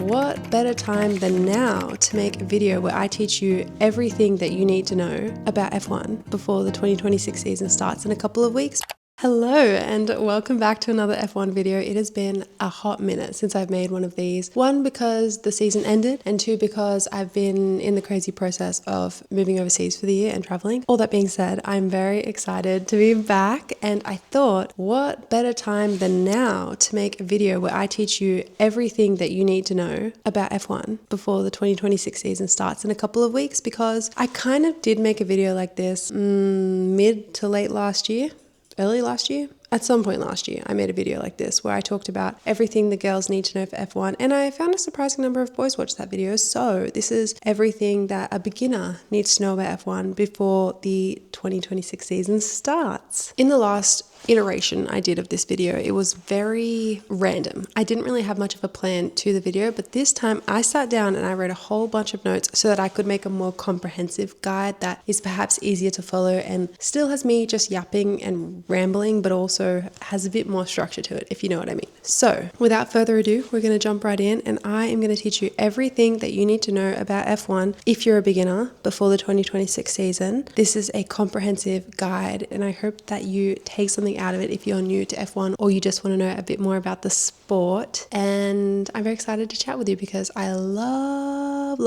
What better time than now to make a video where I teach you everything that you need to know about F1 before the 2026 season starts in a couple of weeks? Hello and welcome back to another F1 video. It has been a hot minute since I've made one of these. One, because the season ended, and two, because I've been in the crazy process of moving overseas for the year and traveling. All that being said, I'm very excited to be back, and I thought, what better time than now to make a video where I teach you everything that you need to know about F1 before the 2026 season starts in a couple of weeks, because I kind of did make a video like this mid to late last year. Early last year? At some point last year, I made a video like this where I talked about everything the girls need to know for F1, and I found a surprising number of boys watched that video. So this is everything that a beginner needs to know about F1 before the 2026 season starts. In the last iteration I did of this video, it was very random. I didn't really have much of a plan to the video, but this time I sat down and I wrote a whole bunch of notes so that I could make a more comprehensive guide that is perhaps easier to follow and still has me just yapping and rambling, but also has a bit more structure to it, if you know what I mean. So without further ado, we're going to jump right in, and I am going to teach you everything that you need to know about F1 if you're a beginner before the 2026 season. This is a comprehensive guide, and I hope that you take something out of it if you're new to F1 or you just want to know a bit more about the sport. And I'm very excited to chat with you because I love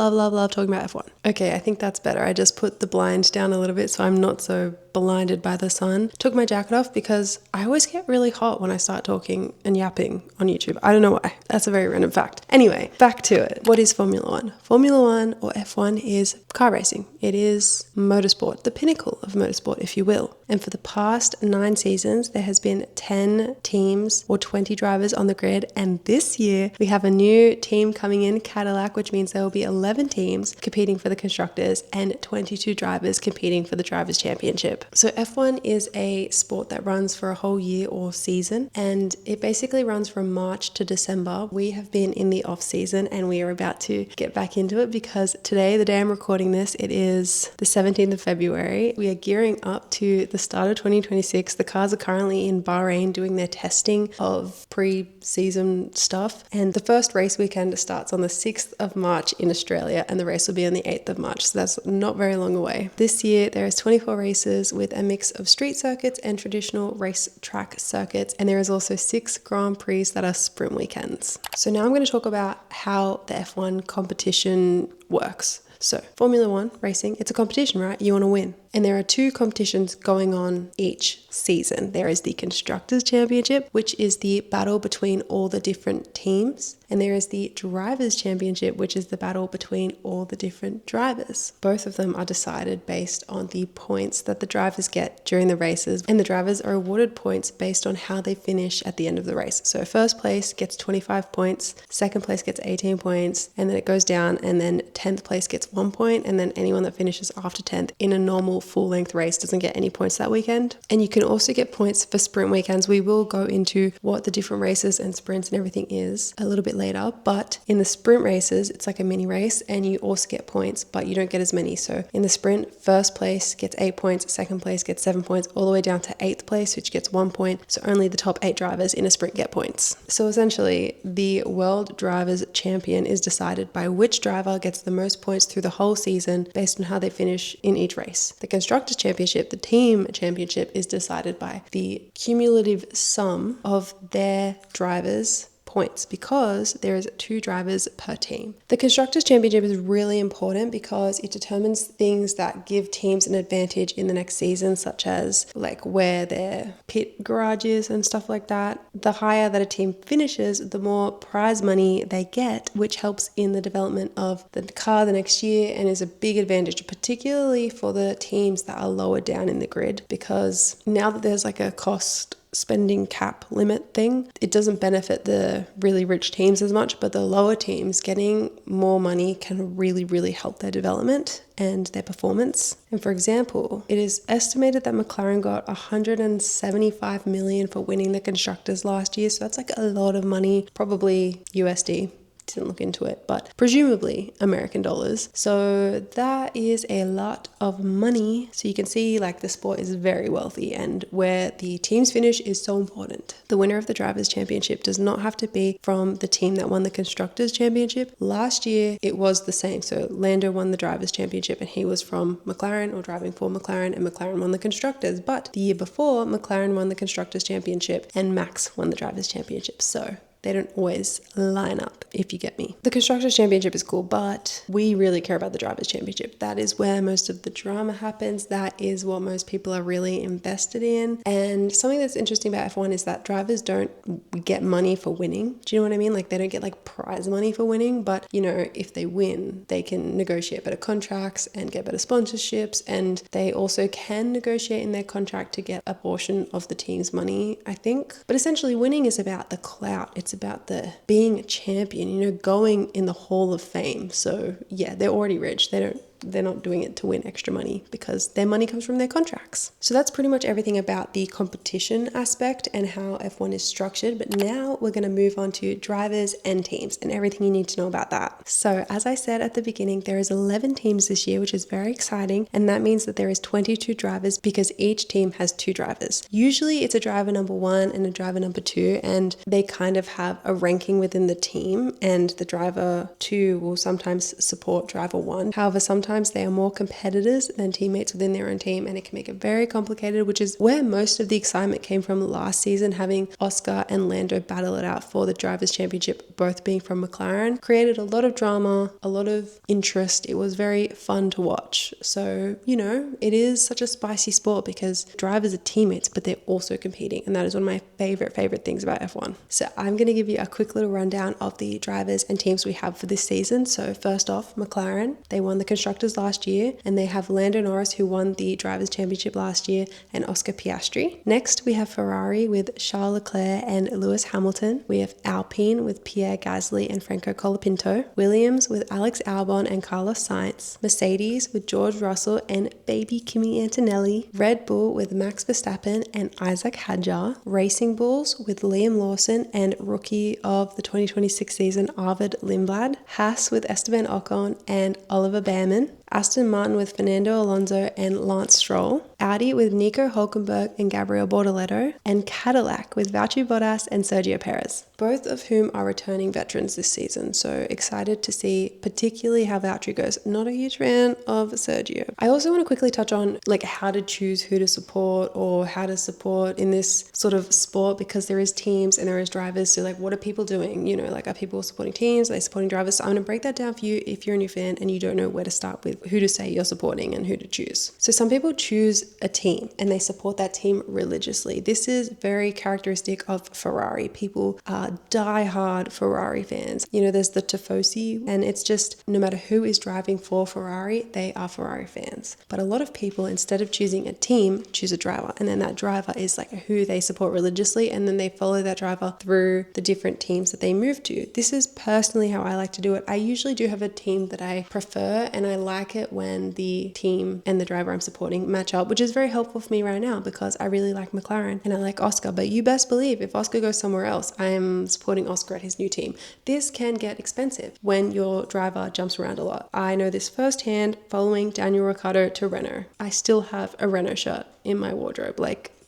talking about F1. Okay, I think that's better. I just put the blind down a little bit so I'm not so blinded by the sun. Took my jacket off because I always get really hot when I start talking and yapping on YouTube. I don't know why. That's a very random fact. Anyway, back to it. What is Formula One? Formula One, or F1, is car racing. It is motorsport, the pinnacle of motorsport, if you will. And for the past 9 seasons, there has been 10 teams or 20 drivers on the grid. And this year, we have a new team coming in, Cadillac, which means there will be 11 teams competing for the constructors and 22 drivers competing for the drivers' championship. So F1 is a sport that runs for a whole year or season, and it basically runs from March to December. We have been in the off season and we are about to get back into it because today, the day I'm recording this, it is the 17th of February. We are gearing up to the start of 2026. The cars are currently in Bahrain doing their testing of pre-season stuff, and the first race weekend starts on the 6th of March in Australia, and the race will be on the 8th of March, so that's not very long away. This year there is 24 races with a mix of street circuits and traditional racetrack circuits, and there is also 6 Grand Prix that are sprint weekends. So now I'm going to talk about how the F1 competition works. So Formula One racing, it's a competition, right? You want to win. And there are 2 competitions going on each season. There is the Constructors Championship, which is the battle between all the different teams. And there is the Drivers Championship, which is the battle between all the different drivers. Both of them are decided based on the points that the drivers get during the races. And the drivers are awarded points based on how they finish at the end of the race. So first place gets 25 points, second place gets 18 points, and then it goes down, and then 10th place gets 1 point, and then anyone that finishes after 10th in a normal full-length race doesn't get any points that weekend. And you can also get points for sprint weekends. We will go into what the different races and sprints and everything is a little bit later, but in the sprint races, it's like a mini race, and you also get points, but you don't get as many. So in the sprint, first place gets 8 points, second place gets 7 points, all the way down to 8th place, which gets 1 point. So only the top 8 drivers in a sprint get points. So essentially, the World Drivers' Champion is decided by which driver gets the most points through the whole season based on how they finish in each race. The Constructors Championship, the team championship, is decided by the cumulative sum of their drivers' points, because there is 2 drivers per team. The Constructors Championship is really important because it determines things that give teams an advantage in the next season, such as like where their pit garage is and stuff like that. The higher that a team finishes, the more prize money they get, which helps in the development of the car the next year and is a big advantage, particularly for the teams that are lower down in the grid, because now that there's like a cost spending cap limit thing, it doesn't benefit the really rich teams as much, but the lower teams getting more money can really help their development and their performance. And for example, it is estimated that McLaren got 175 million for winning the constructors last year, so that's like a lot of money, probably USD. didn't look into it, but presumably American dollars. So that is a lot of money. So you can see like the sport is very wealthy, and where the teams finish is so important. The winner of the Drivers' Championship does not have to be from the team that won the Constructors' Championship. Last year it was the same. So Lando won the Drivers' Championship and he was from McLaren or driving for McLaren, and McLaren won the Constructors. But the year before, McLaren won the Constructors' Championship and Max won the Drivers' Championship. So they don't always line up, if you get me. The Constructors' Championship is cool, but we really care about the Drivers' Championship. That is where most of the drama happens. That is what most people are really invested in. And something that's interesting about F1 is that drivers don't get money for winning. Do you know what I mean? Like they don't get like prize money for winning, but you know, if they win, they can negotiate better contracts and get better sponsorships. And they also can negotiate in their contract to get a portion of the team's money, I think. But essentially winning is about the clout. It's about the being a champion, you know, going in the Hall of Fame. So yeah, they're already rich. They're not doing it to win extra money because their money comes from their contracts. So that's pretty much everything about the competition aspect and how F1 is structured. But now we're going to move on to drivers and teams and everything you need to know about that. So as I said at the beginning, there is 11 teams this year, which is very exciting. And that means that there is 22 drivers because each team has 2 drivers. Usually it's a driver number 1 and a driver number 2, and they kind of have a ranking within the team, and the driver 2 will sometimes support driver 1. However, sometimes they are more competitors than teammates within their own team, and it can make it very complicated, which is where most of the excitement came from last season. Having Oscar and Lando battle it out for the Drivers' Championship, both being from McLaren, created a lot of drama, a lot of interest. It was very fun to watch. So, you know, it is such a spicy sport because drivers are teammates, but they're also competing, and that is one of my favorite things about F1. So I'm going to give you a quick little rundown of the drivers and teams we have for this season. So first off, McLaren, they won the Constructors last year, and they have Lando Norris, who won the Drivers' Championship last year, and Oscar Piastri. Next, we have Ferrari with Charles Leclerc and Lewis Hamilton. We have Alpine with Pierre Gasly and Franco Colapinto. Williams with Alex Albon and Carlos Sainz. Mercedes with George Russell and baby Kimi Antonelli. Red Bull with Max Verstappen and Isaac Hadjar. Racing Bulls with Liam Lawson and rookie of the 2026 season Arvid Lindblad. Haas with Esteban Ocon and Oliver Behrman. Aston Martin with Fernando Alonso and Lance Stroll. Audi with Nico Hülkenberg and Gabriel Bortoleto. And Cadillac with Valtteri Bottas and Sergio Perez, both of whom are returning veterans this season. So excited to see particularly how Valtteri goes. Not a huge fan of Sergio. I also want to quickly touch on like how to choose who to support or how to support in this sort of sport, because there is teams and there is drivers. So like, what are people doing? You know, like, are people supporting teams? Are they supporting drivers? So I'm going to break that down for you if you're a new fan and you don't know where to start with who to say you're supporting and who to choose. So some people choose a team and they support that team religiously. This is very characteristic of Ferrari. People are die-hard Ferrari fans. You know, there's the Tifosi, and it's just no matter who is driving for Ferrari, they are Ferrari fans. But a lot of people, instead of choosing a team, choose a driver, and then that driver is like who they support religiously, and then they follow that driver through the different teams that they move to. This is personally how I like to do it. I usually do have a team that I prefer, and I like it when the team and the driver I'm supporting match up, which is very helpful for me right now because I really like McLaren and I like Oscar. But you best believe if Oscar goes somewhere else, I'm supporting Oscar at his new team. This can get expensive when your driver jumps around a lot. I know this firsthand following Daniel Ricciardo to Renault. I still have a Renault shirt in my wardrobe.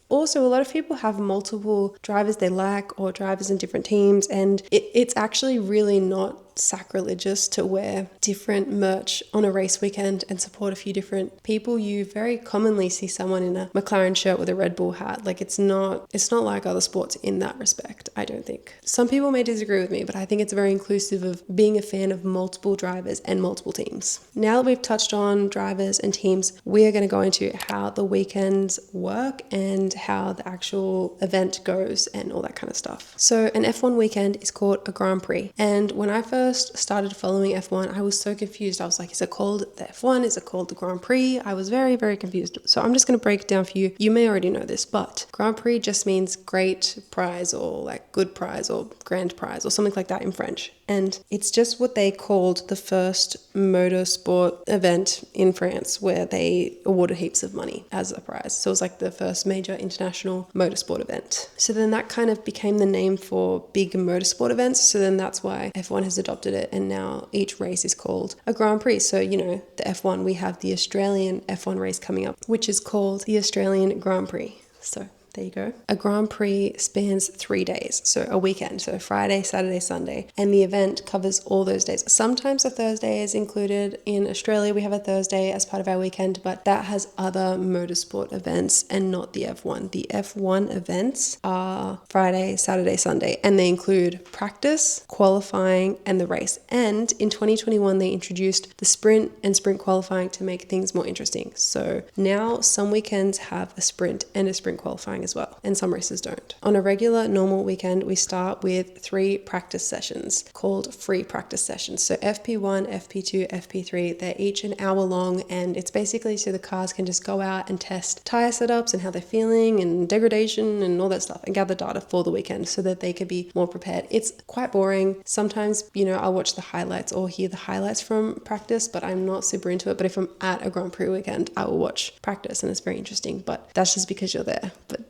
Also, a lot of people have multiple drivers they like or drivers in different teams, and it's actually really not sacrilegious to wear different merch on a race weekend and support a few different people. You very commonly see someone in a McLaren shirt with a Red Bull hat. Like it's not like other sports in that respect, I don't think. Some people may disagree with me, but I think it's very inclusive of being a fan of multiple drivers and multiple teams. Now that we've touched on drivers and teams, we are going to go into how the weekends work and how the actual event goes and all that kind of stuff. So an F1 weekend is called a Grand Prix. And when I first started following F1, I was so confused. I was like, is it called the F1? Is it called the Grand Prix? I was very, very confused. So I'm just going to break it down for you. You may already know this, but Grand Prix just means great prize or like good prize or grand prize or something like that in French. And it's just what they called the first motorsport event in France, where they awarded heaps of money as a prize. So it was like the first major international motorsport event. So then that kind of became the name for big motorsport events. So then that's why F1 has adopted it, and now each race is called a Grand Prix. So, you know, the F1, we have the Australian F1 race coming up, which is called the Australian Grand Prix. So there you go. A Grand Prix spans 3 days, so a weekend, so Friday, Saturday, Sunday, and the event covers all those days. Sometimes a Thursday is included. In Australia, we have a Thursday as part of our weekend, but that has other motorsport events and not the F1. The F1 events are Friday, Saturday, Sunday, and they include practice, qualifying, and the race. And in 2021, they introduced the sprint and sprint qualifying to make things more interesting. So now some weekends have a sprint and a sprint qualifying as well, and some races don't. On a regular normal weekend, we start with 3 practice sessions called free practice sessions. So FP1, FP2, FP3, they're each an hour long, and it's basically so the cars can just go out and test tire setups and how they're feeling and degradation and all that stuff, and gather data for the weekend so that they could be more prepared. It's quite boring. Sometimes, you know, I'll watch the highlights or hear the highlights from practice, but I'm not super into it. But if I'm at a Grand Prix weekend, I will watch practice, and it's very interesting. But that's just because you're there. But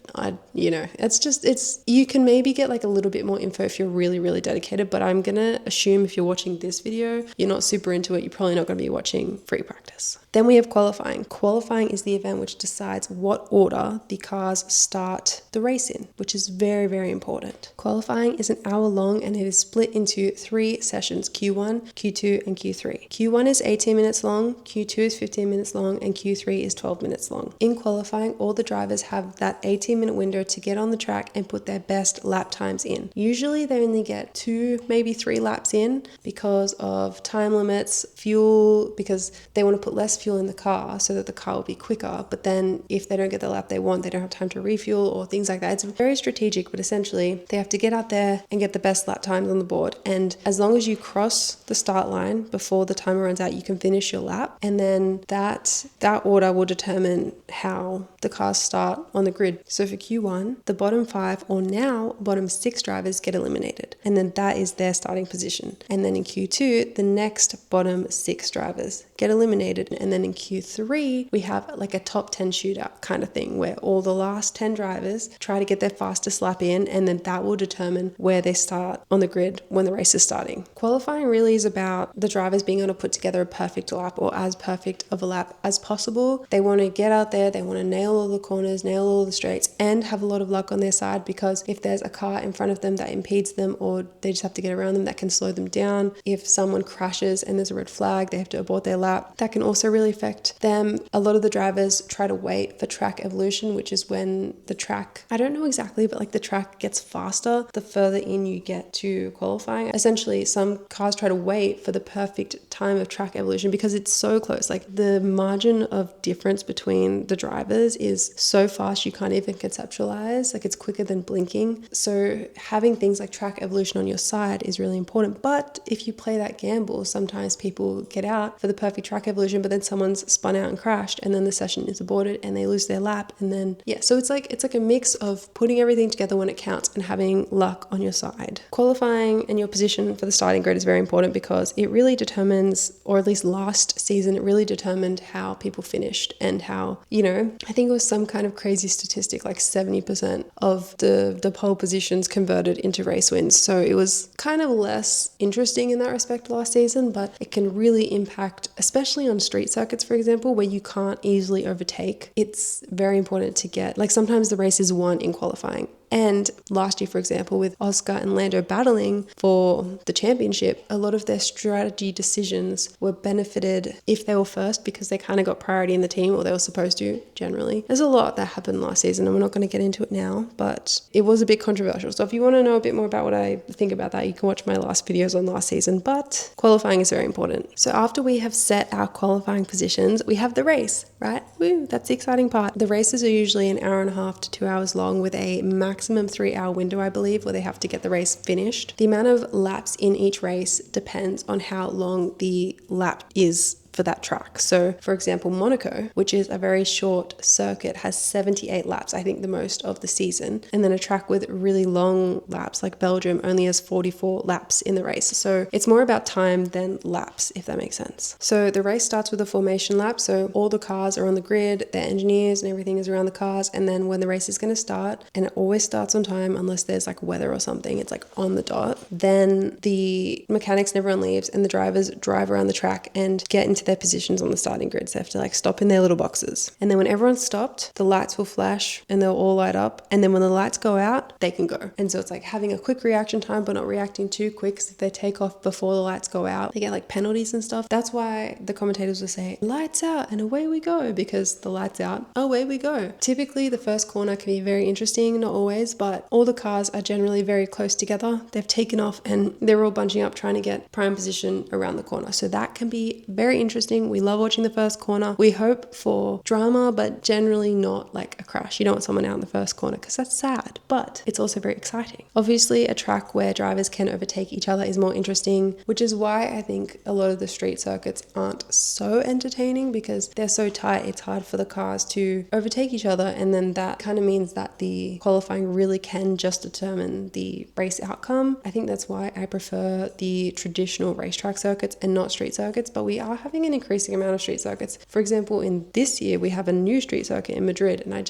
you can maybe get like a little bit more info if you're really, really dedicated, but I'm gonna assume if you're watching this video, you're not super into it, you're probably not gonna be watching free practice. Then we have qualifying. Qualifying is the event which decides what order the cars start the race in, which is very, very important. Qualifying is an hour long, and it is split into 3 sessions, Q1, Q2, and Q3. Q1 is 18 minutes long, Q2 is 15 minutes long, and Q3 is 12 minutes long. In qualifying, all the drivers have that 18-minute window to get on the track and put their best lap times in. Usually they only get 2, maybe 3 laps in because of time limits, fuel, because they want to put less fuel in the car so that the car will be quicker. But then if they don't get the lap they want, they don't have time to refuel or things like that. It's very strategic, but essentially they have to get out there and get the best lap times on the board. And as long as you cross the start line before the timer runs out, you can finish your lap. And then that order will determine how the cars start on the grid. So for Q1, the bottom 5 or now bottom 6 drivers get eliminated. And then that is their starting position. And then in Q2, the next bottom 6 drivers get eliminated. And then in Q3, we have like a top 10 shootout kind of thing where all the last 10 drivers try to get their fastest lap in, and then that will determine where they start on the grid when the race is starting. Qualifying really is about the drivers being able to put together a perfect lap, or as perfect of a lap as possible. They want to get out there, they want to nail all the corners, nail all the straights, and have a lot of luck on their side, because if there's a car in front of them that impedes them, or they just have to get around them, that can slow them down. If someone crashes and there's a red flag, they have to abort their lap. That can also really affect them. A lot of the drivers try to wait for track evolution, which is when the track, I don't know exactly, but like the track gets faster the further in you get to qualifying. Essentially, some cars try to wait for the perfect time of track evolution because it's so close. Like the margin of difference between the drivers is so fast you can't even conceptualize. Like it's quicker than blinking. So having things like track evolution on your side is really important. But if you play that gamble, sometimes people get out for the perfect track evolution, but then someone's spun out and crashed, and then the session is aborted and they lose their lap. And then so it's like a mix of putting everything together when it counts and having luck on your side. Qualifying and your position for the starting grid is very important because it really determines, or at least last season, it really determined how people finished and how, I think it was some kind of crazy statistic, like 70% of the pole positions converted into race wins. So it was kind of less interesting in that respect last season, but it can really impact, especially on street circuits, for example, where you can't easily overtake. It's very important to get, like sometimes the race is won in qualifying. And last year, for example, with Oscar and Lando battling for the championship, a lot of their strategy decisions were benefited if they were first because they kind of got priority in the team, or they were supposed to generally. There's a lot that happened last season and we're not going to get into it now, but it was a bit controversial. So if you want to know a bit more about what I think about that, you can watch my last videos on last season, but qualifying is very important. So after we have set our qualifying positions, we have the race, right? Woo, that's the exciting part. The races are usually an hour and a half to 2 hours long with a maximum 3-hour window, I believe, where they have to get the race finished. The amount of laps in each race depends on how long the lap is for that track. So for example, Monaco, which is a very short circuit, has 78 laps, I think the most of the season. And then a track with really long laps like Belgium only has 44 laps in the race. So it's more about time than laps, if that makes sense. So the race starts with a formation lap. So all the cars are on the grid, their engineers and everything is around the cars. And then when the race is going to start, and it always starts on time unless there's like weather or something, it's like on the dot, then the mechanics and everyone leaves and the drivers drive around the track and get into their positions on the starting grid. So they have to like stop in their little boxes. And then when everyone's stopped, the lights will flash and they'll all light up. And then when the lights go out, they can go. And so it's like having a quick reaction time, but not reacting too quick. Because if they take off before the lights go out, they get like penalties and stuff. That's why the commentators will say, lights out and away we go, because the lights out, away we go. Typically the first corner can be very interesting, not always, but all the cars are generally very close together. They've taken off and they're all bunching up trying to get prime position around the corner. So that can be very interesting. We love watching the first corner. We hope for drama, but generally not like a crash. You don't want someone out in the first corner because that's sad, but it's also very exciting. Obviously, a track where drivers can overtake each other is more interesting, which is why I think a lot of the street circuits aren't so entertaining, because they're so tight. It's hard for the cars to overtake each other, and then that kind of means that the qualifying really can just determine the race outcome. I think that's why I prefer the traditional racetrack circuits and not street circuits, but we are having an increasing amount of street circuits. For example, in this year, we have a new street circuit in Madrid, and I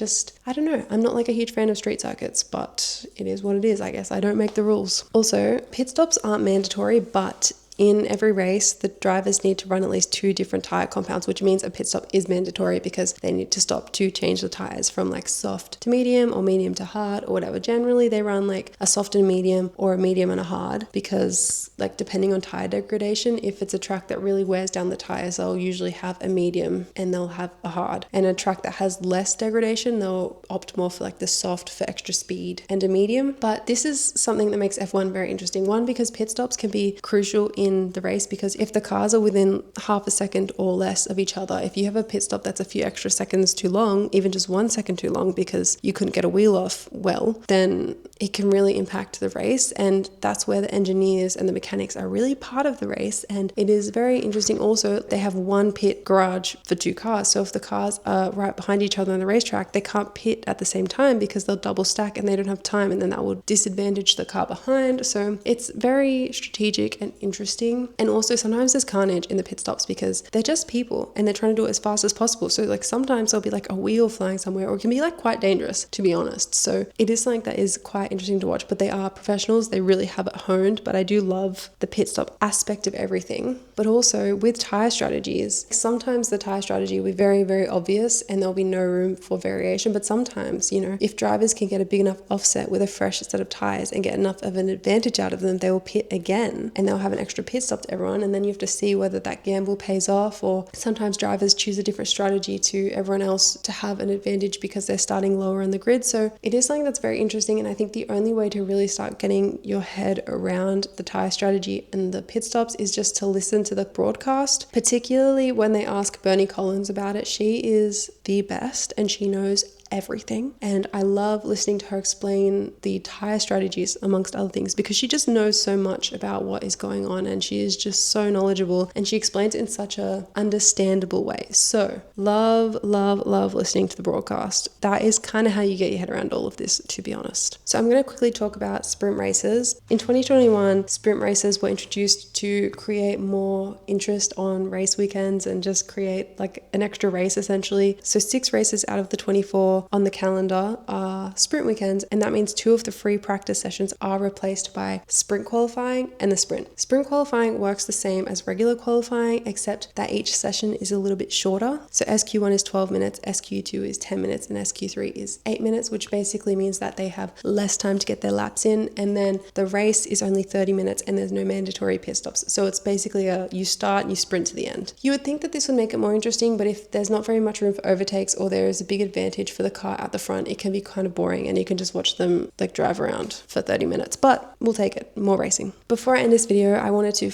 don't know. I'm not like a huge fan of street circuits, but it is what it is, I guess. I don't make the rules. Also, pit stops aren't mandatory, but in every race, the drivers need to run at least 2 different tire compounds, which means a pit stop is mandatory because they need to stop to change the tires from like soft to medium or medium to hard or whatever. Generally, they run like a soft and medium or a medium and a hard, because like depending on tire degradation, if it's a track that really wears down the tires, they'll usually have a medium and they'll have a hard. And a track that has less degradation, they'll opt more for like the soft for extra speed and a medium. But this is something that makes F1 very interesting. One, because pit stops can be crucial in the race, because if the cars are within half a second or less of each other, if you have a pit stop that's a few extra seconds too long, even just 1 second too long because you couldn't get a wheel off well, then it can really impact the race. And that's where the engineers and the mechanics are really part of the race. And it is very interesting also, they have one pit garage for 2 cars. So if the cars are right behind each other on the racetrack, they can't pit at the same time because they'll double stack and they don't have time, and then that will disadvantage the car behind. So it's very strategic and interesting. And also sometimes there's carnage in the pit stops because they're just people and they're trying to do it as fast as possible. So like sometimes there'll be like a wheel flying somewhere, or it can be like quite dangerous, to be honest. So it is something that is quite interesting to watch, but they are professionals. They really have it honed. But I do love the pit stop aspect of everything. But also with tire strategies, sometimes the tire strategy will be very, very obvious and there'll be no room for variation. But sometimes, you know, if drivers can get a big enough offset with a fresh set of tires and get enough of an advantage out of them, they will pit again and they'll have an extra pit stop to everyone, and then you have to see whether that gamble pays off. Or sometimes drivers choose a different strategy to everyone else to have an advantage because they're starting lower in the grid. So it is something that's very interesting, and I think the only way to really start getting your head around the tire strategy and the pit stops is just to listen to the broadcast, particularly when they ask Bernie Collins about it. She is the best and she knows everything, and I love listening to her explain the tire strategies amongst other things, because she just knows so much about what is going on and she is just so knowledgeable and she explains it in such a understandable way. So love listening to the broadcast. That is kind of how you get your head around all of this, to be honest. So I'm going to quickly talk about sprint races. In 2021, sprint races were introduced to create more interest on race weekends and just create like an extra race essentially. So 6 races out of the 24 on the calendar are sprint weekends, and that means 2 of the free practice sessions are replaced by sprint qualifying and the sprint. Sprint qualifying works the same as regular qualifying, except that each session is a little bit shorter. So SQ1 is 12 minutes, SQ2 is 10 minutes, and SQ3 is 8 minutes, which basically means that they have less time to get their laps in, and then the race is only 30 minutes and there's no mandatory pit stops. So it's basically you start and you sprint to the end. You would think that this would make it more interesting, but if there's not very much room for overtakes or there is a big advantage for the the car at the front, it can be kind of boring and you can just watch them like drive around for 30 minutes, but we'll take it. More racing. Before I end this video, I wanted to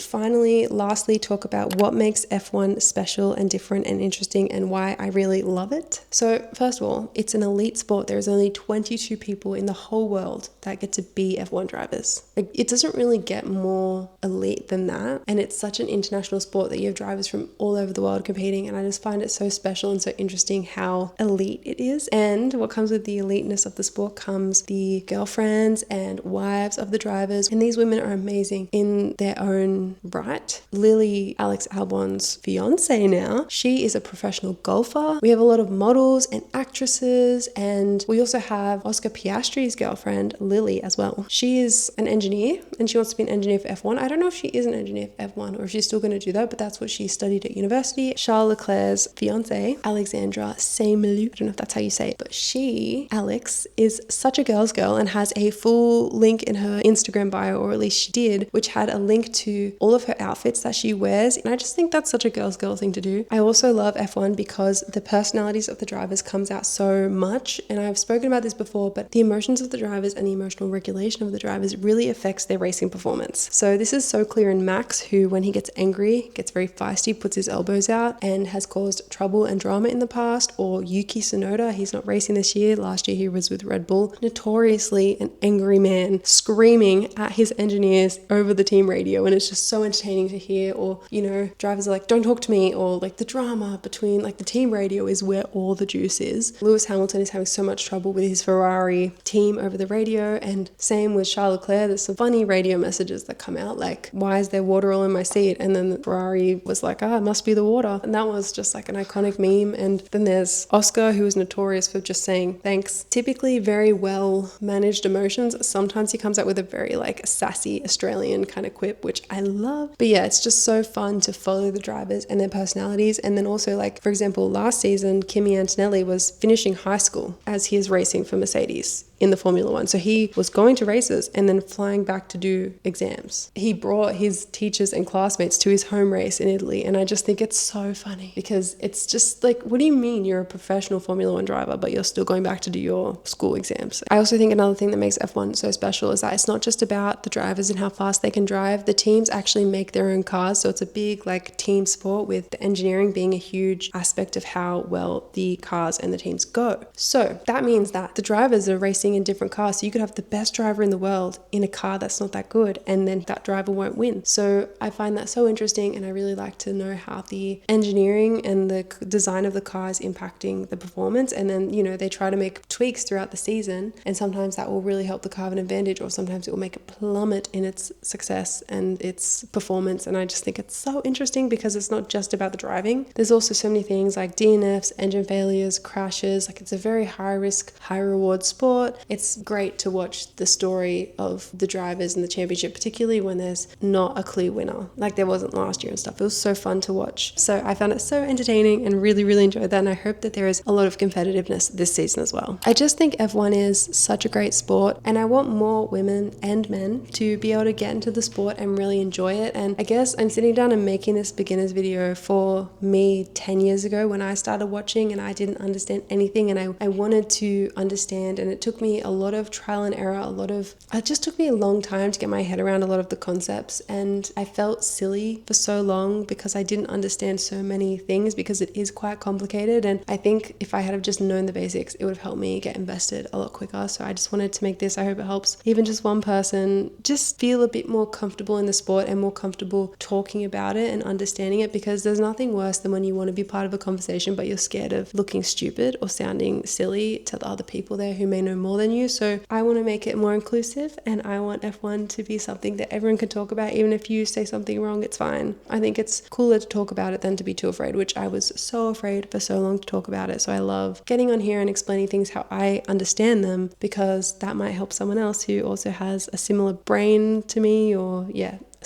lastly talk about what makes F1 special and different and interesting and why I really love it. So first of all, it's an elite sport. There's only 22 people in the whole world that get to be F1 drivers. Like, it doesn't really get more elite than that. And it's such an international sport that you have drivers from all over the world competing. And I just find it so special and so interesting how elite it is. And what comes with the eliteness of the sport comes the girlfriends and wives of the drivers. And these women are amazing in their own right. Lily, Alex Albon's fiance now, she is a professional golfer. We have a lot of models and actresses, and we also have Oscar Piastri's girlfriend, Lily, as well. She is an engineer and she wants to be an engineer for F1. I don't know if she is an engineer for F1 or if she's still going to do that, but that's what she studied at university. Charles Leclerc's fiance, Alexandra Saint-Melu, I don't know if that's how you say it, but she, Alex, is such a girl's girl and has a full link in her Instagram bio, or at least she did, which had a link to all of her outfits that she wears. And I just think that's such a girl's girl thing to do. I also love F1 because the personalities of the drivers comes out so much. And I've spoken about this before, but the emotions of the drivers and the emotional regulation of the drivers really affects their racing performance. So this is so clear in Max, who when he gets angry, gets very feisty, puts his elbows out and has caused trouble and drama in the past. Or Yuki Tsunoda, he's not racing this year. Last year he was with Red Bull. Notoriously an angry man screaming at his engineers over the team radio, and it's just so entertaining to hear. Or, you know, drivers are like, don't talk to me, or like the drama between like the team radio is where all the juice is. Lewis Hamilton is having so much trouble with his Ferrari team over the radio, and same with Charles Leclerc. There's some funny radio messages that come out like, why is there water all in my seat? And then the Ferrari was like, it must be the water. And that was just like an iconic meme. And then there's Oscar, who is notorious for just saying thanks. Typically very well managed emotions. Sometimes he comes out with a very like sassy Australian kind of quip, which I love. But yeah, it's just so fun to follow the drivers and their personalities. And then also, like, for example, last season, Kimi Antonelli was finishing high school as he is racing for Mercedes in the Formula One. So he was going to races and then flying back to do exams. He brought his teachers and classmates to his home race in Italy. And I just think it's so funny because it's just like, what do you mean you're a professional Formula One driver, but you're still going back to do your school exams? I also think another thing that makes F1 so special is that it's not just about the drivers and how fast they can drive. The teams actually make their own cars. So it's a big like team sport, with the engineering being a huge aspect of how well the cars and the teams go. So that means that the drivers are racing in different cars. So you could have the best driver in the world in a car that's not that good, and then that driver won't win. So I find that so interesting, and I really like to know how the engineering and the design of the car is impacting the performance. And then, you know, they try to make tweaks throughout the season, and sometimes that will really help the car have an advantage, or sometimes it will make it plummet in its success and its performance. And I just think it's so interesting because it's not just about the driving. There's also so many things like DNFs, engine failures, crashes. Like, it's a very high risk, high reward sport. It's great to watch the story of the drivers in the championship, particularly when there's not a clear winner like there wasn't last year and stuff. It was so fun to watch. So I found it so entertaining and really, really enjoyed that. And I hope that there is a lot of competitiveness this season as well. I just think F1 is such a great sport, and I want more women and men to be able to get into the sport and really enjoy it. And I guess I'm sitting down and making this beginner's video for me 10 years ago when I started watching and I didn't understand anything, and I wanted to understand, and it took me a lot of trial and error, it just took me a long time to get my head around a lot of the concepts. And I felt silly for so long because I didn't understand so many things, because it is quite complicated. And I think if I had have just known the basics, it would have helped me get invested a lot quicker. So I just wanted to make this. I hope it helps even just one person just feel a bit more comfortable in the sport and more comfortable talking about it and understanding it, because there's nothing worse than when you want to be part of a conversation but you're scared of looking stupid or sounding silly to the other people there who may know more than you. So I want to make it more inclusive, and I want F1 to be something that everyone can talk about. Even if you say something wrong, it's fine. I think it's cooler to talk about it than to be too afraid, which I was so afraid for so long to talk about it. So I love getting on here and explaining things how I understand them, because that might help someone else who also has a similar brain to me, or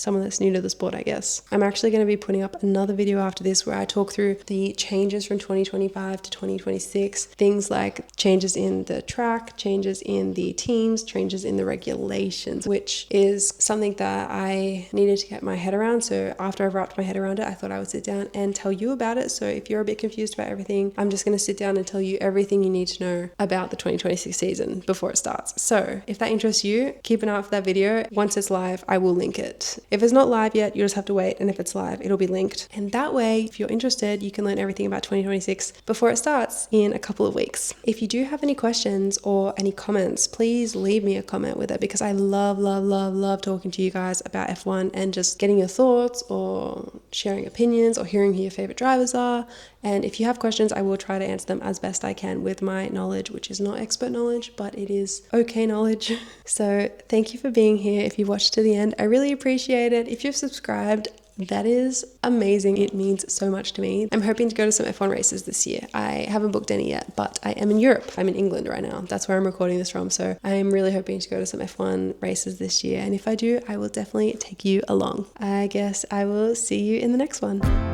someone that's new to the sport, I guess. I'm actually going to be putting up another video after this where I talk through the changes from 2025 to 2026, things like changes in the track, changes in the teams, changes in the regulations, which is something that I needed to get my head around. So after I've wrapped my head around it, I thought I would sit down and tell you about it. So if you're a bit confused about everything, I'm just going to sit down and tell you everything you need to know about the 2026 season before it starts. So if that interests you, keep an eye out for that video. Once it's live, I will link it. If it's not live yet, you just have to wait. And if it's live, it'll be linked. And that way, if you're interested, you can learn everything about 2026 before it starts in a couple of weeks. If you do have any questions or any comments, please leave me a comment with it, because I love talking to you guys about F1 and just getting your thoughts or sharing opinions or hearing who your favorite drivers are. And if you have questions, I will try to answer them as best I can with my knowledge, which is not expert knowledge, but it is okay knowledge. So thank you for being here. If you watched to the end, I really appreciate it. If you've subscribed, that is amazing. It means so much to me. I'm hoping to go to some F1 races this year. I haven't booked any yet, but I am in Europe. I'm in England right now. That's where I'm recording this from. So I'm really hoping to go to some F1 races this year. And if I do, I will definitely take you along. I guess I will see you in the next one.